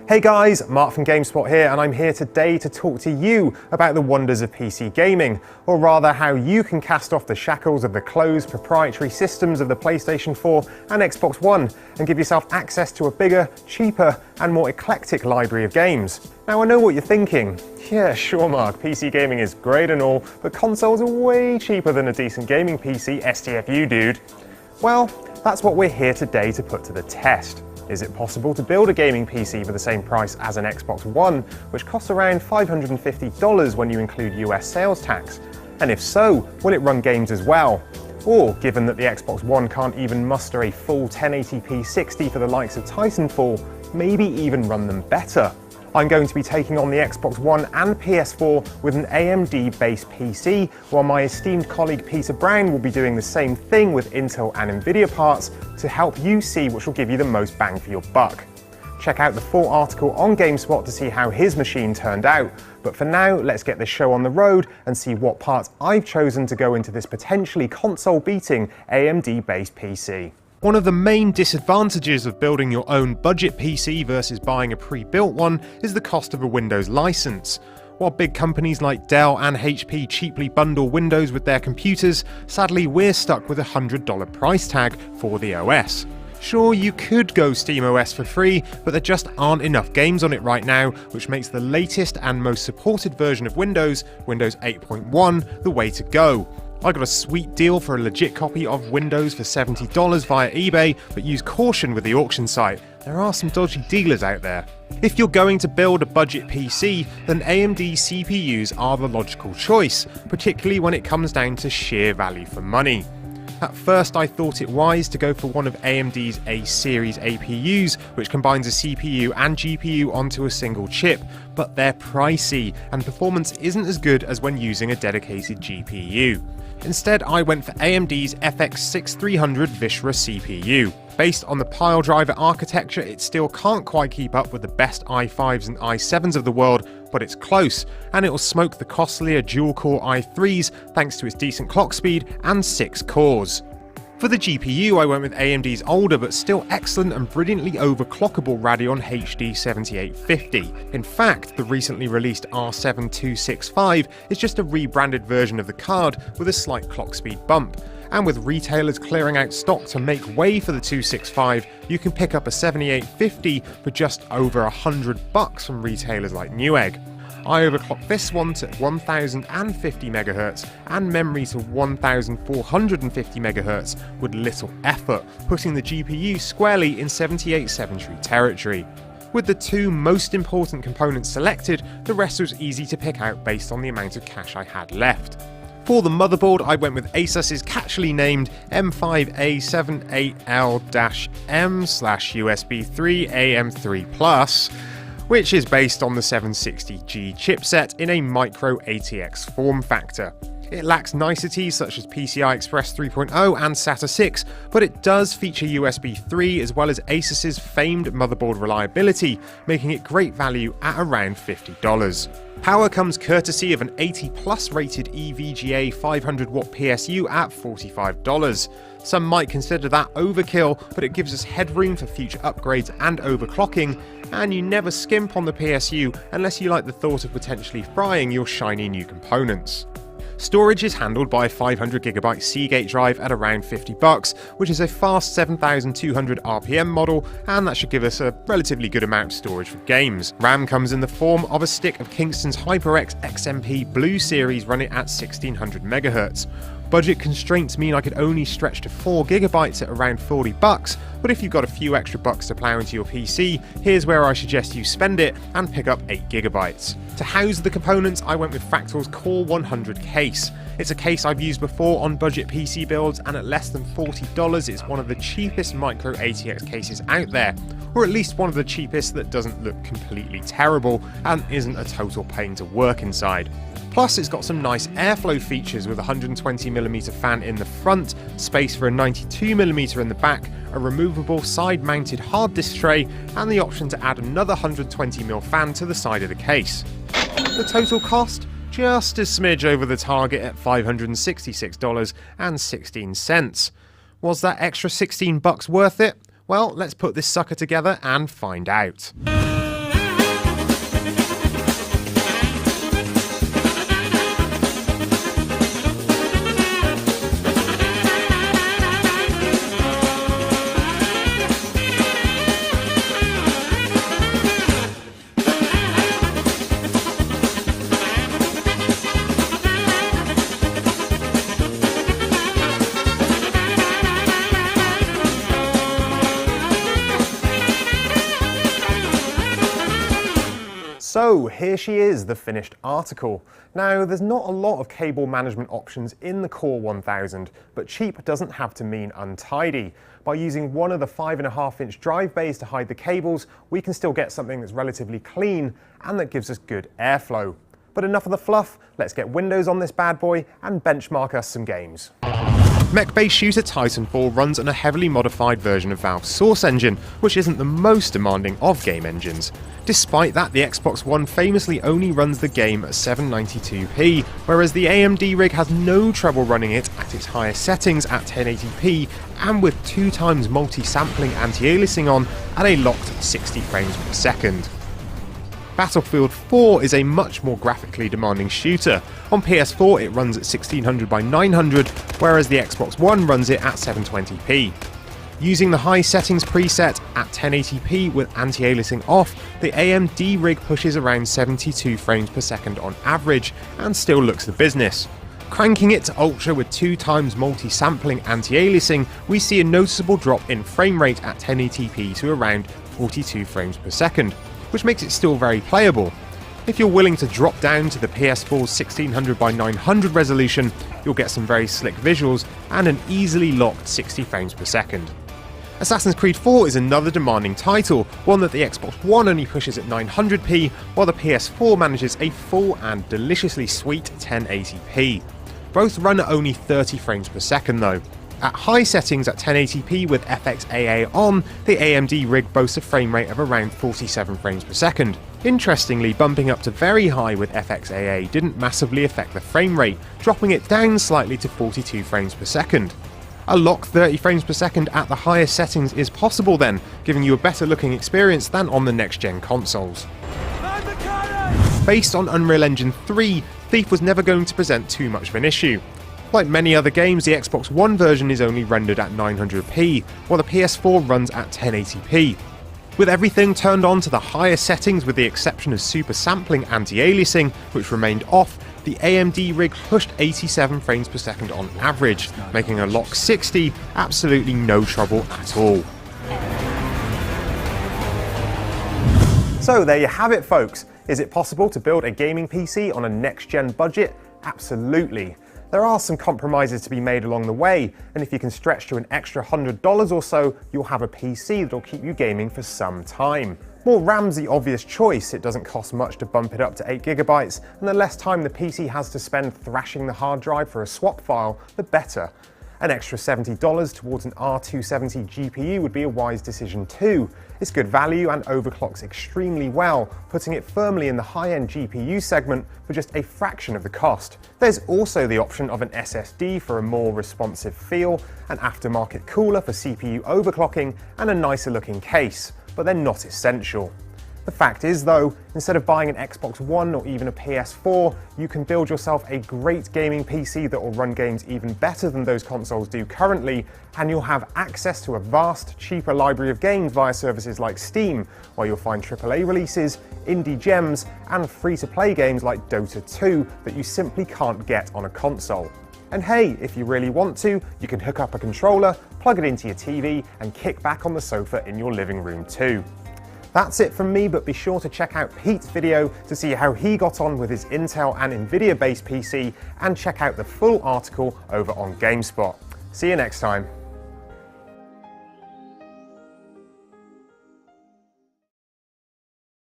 Hey guys, Mark from GameSpot here, and I'm here today to talk to you about the wonders of PC gaming, or rather how you can cast off the shackles of the closed proprietary systems of the PlayStation 4 and Xbox One and give yourself access to a bigger, cheaper and more eclectic library of games. Now I know what you're thinking. Yeah, sure Mark, PC gaming is great and all, but consoles are way cheaper than a decent gaming PC, STFU dude. Well, that's what we're here today to put to the test. Is it possible to build a gaming PC for the same price as an Xbox One, which costs around $550 when you include US sales tax? And if so, will it run games as well? Or, given that the Xbox One can't even muster a full 1080p 60 for the likes of Titanfall, maybe even run them better? I'm going to be taking on the Xbox One and PS4 with an AMD-based PC, while my esteemed colleague Peter Brown will be doing the same thing with Intel and Nvidia parts to help you see which will give you the most bang for your buck. Check out the full article on GameSpot to see how his machine turned out, but for now, let's get this show on the road and see what parts I've chosen to go into this potentially console-beating AMD-based PC. One of the main disadvantages of building your own budget PC versus buying a pre-built one is the cost of a Windows license. While big companies like Dell and HP cheaply bundle Windows with their computers, sadly we're stuck with a $100 price tag for the OS. Sure, you could go SteamOS for free, but there just aren't enough games on it right now, which makes the latest and most supported version of Windows, Windows 8.1, the way to go. I got a sweet deal for a legit copy of Windows for $70 via eBay, but use caution with the auction site. There are some dodgy dealers out there. If you're going to build a budget PC, then AMD CPUs are the logical choice, particularly when it comes down to sheer value for money. At first I thought it wise to go for one of AMD's A-series APUs, which combines a CPU and GPU onto a single chip, but they're pricey, and performance isn't as good as when using a dedicated GPU. Instead, I went for AMD's FX6300 Vishra CPU. Based on the pile driver architecture, it still can't quite keep up with the best i5s and i7s of the world, but it's close, and it'll smoke the costlier dual-core i3s thanks to its decent clock speed and 6 cores. For the GPU, I went with AMD's older but still excellent and brilliantly overclockable Radeon HD 7850. In fact, the recently released R7 265 is just a rebranded version of the card with a slight clock speed bump. And with retailers clearing out stock to make way for the 265, you can pick up a 7850 for just over $100 from retailers like Newegg. I overclocked this one to 1050 MHz and memory to 1450 MHz with little effort, putting the GPU squarely in 7870 territory. With the two most important components selected, the rest was easy to pick out based on the amount of cash I had left. For the motherboard, I went with Asus's catchily named M5A78L-M/USB 3 AM3+, which is based on the 760G chipset in a micro ATX form factor. It lacks niceties such as PCI Express 3.0 and SATA 6, but it does feature USB 3 as well as Asus's famed motherboard reliability, making it great value at around $50. Power comes courtesy of an 80+ rated EVGA 500W PSU at $45. Some might consider that overkill, but it gives us headroom for future upgrades and overclocking, and you never skimp on the PSU unless you like the thought of potentially frying your shiny new components. Storage is handled by a 500GB Seagate drive at around $50, which is a fast 7200 RPM model, and that should give us a relatively good amount of storage for games. RAM comes in the form of a stick of Kingston's HyperX XMP Blue Series running at 1600 MHz. Budget constraints mean I could only stretch to 4GB at around $40, but if you've got a few extra bucks to plow into your PC, here's where I suggest you spend it and pick up 8GB. To house the components, I went with Fractal's Core 100 case. It's a case I've used before on budget PC builds, and at less than $40 it's one of the cheapest micro ATX cases out there, or at least one of the cheapest that doesn't look completely terrible and isn't a total pain to work inside. Plus, it's got some nice airflow features with a 120mm fan in the front, space for a 92mm in the back, a removable side-mounted hard disk tray, and the option to add another 120mm fan to the side of the case. The total cost? Just a smidge over the target at $566.16. Was that extra $16 worth it? Well, let's put this sucker together and find out. So here she is, the finished article. Now, there's not a lot of cable management options in the Core 1000, but cheap doesn't have to mean untidy. By using one of the 5.5-inch drive bays to hide the cables, we can still get something that's relatively clean and that gives us good airflow. But enough of the fluff, let's get Windows on this bad boy and benchmark us some games. Mech-based shooter Titanfall runs on a heavily modified version of Valve's Source engine, which isn't the most demanding of game engines. Despite that, the Xbox One famously only runs the game at 792p, whereas the AMD rig has no trouble running it at its highest settings at 1080p and with 2x multi-sampling anti-aliasing on at a locked 60 frames per second. Battlefield 4 is a much more graphically demanding shooter. On PS4 it runs at 1600 by 900, whereas the Xbox One runs it at 720p. Using the high settings preset at 1080p with anti-aliasing off, the AMD rig pushes around 72 frames per second on average and still looks the business. Cranking it to ultra with 2x multi-sampling anti-aliasing, we see a noticeable drop in frame rate at 1080p to around 42 frames per second, which makes it still very playable. If you're willing to drop down to the PS4's 1600 by 900 resolution, you'll get some very slick visuals and an easily locked 60 frames per second. Assassin's Creed 4 is another demanding title, one that the Xbox One only pushes at 900p, while the PS4 manages a full and deliciously sweet 1080p. Both run at only 30 frames per second though. At high settings at 1080p with FXAA on, the AMD rig boasts a frame rate of around 47 frames per second. Interestingly, bumping up to very high with FXAA didn't massively affect the frame rate, dropping it down slightly to 42 frames per second. A locked 30 frames per second at the highest settings is possible then, giving you a better looking experience than on the next-gen consoles. Based on Unreal Engine 3, Thief was never going to present too much of an issue. Like many other games, the Xbox One version is only rendered at 900p, while the PS4 runs at 1080p. With everything turned on to the highest settings with the exception of super sampling anti-aliasing, which remained off, the AMD rig pushed 87 frames per second on average, making a lock 60 absolutely no trouble at all. So there you have it folks. Is it possible to build a gaming PC on a next-gen budget? Absolutely. There are some compromises to be made along the way, and if you can stretch to an extra $100 or so, you'll have a PC that'll keep you gaming for some time. More RAM's the obvious choice. It doesn't cost much to bump it up to 8GB, and the less time the PC has to spend thrashing the hard drive for a swap file, the better. An extra $70 towards an R270 GPU would be a wise decision too. It's good value and overclocks extremely well, putting it firmly in the high-end GPU segment for just a fraction of the cost. There's also the option of an SSD for a more responsive feel, an aftermarket cooler for CPU overclocking, and a nicer looking case, but they're not essential. The fact is though, instead of buying an Xbox One or even a PS4, you can build yourself a great gaming PC that will run games even better than those consoles do currently, and you'll have access to a vast, cheaper library of games via services like Steam, where you'll find AAA releases, indie gems, and free-to-play games like Dota 2 that you simply can't get on a console. And hey, if you really want to, you can hook up a controller, plug it into your TV, and kick back on the sofa in your living room too. That's it from me, but be sure to check out Pete's video to see how he got on with his Intel and Nvidia based PC, and check out the full article over on GameSpot. See you next time.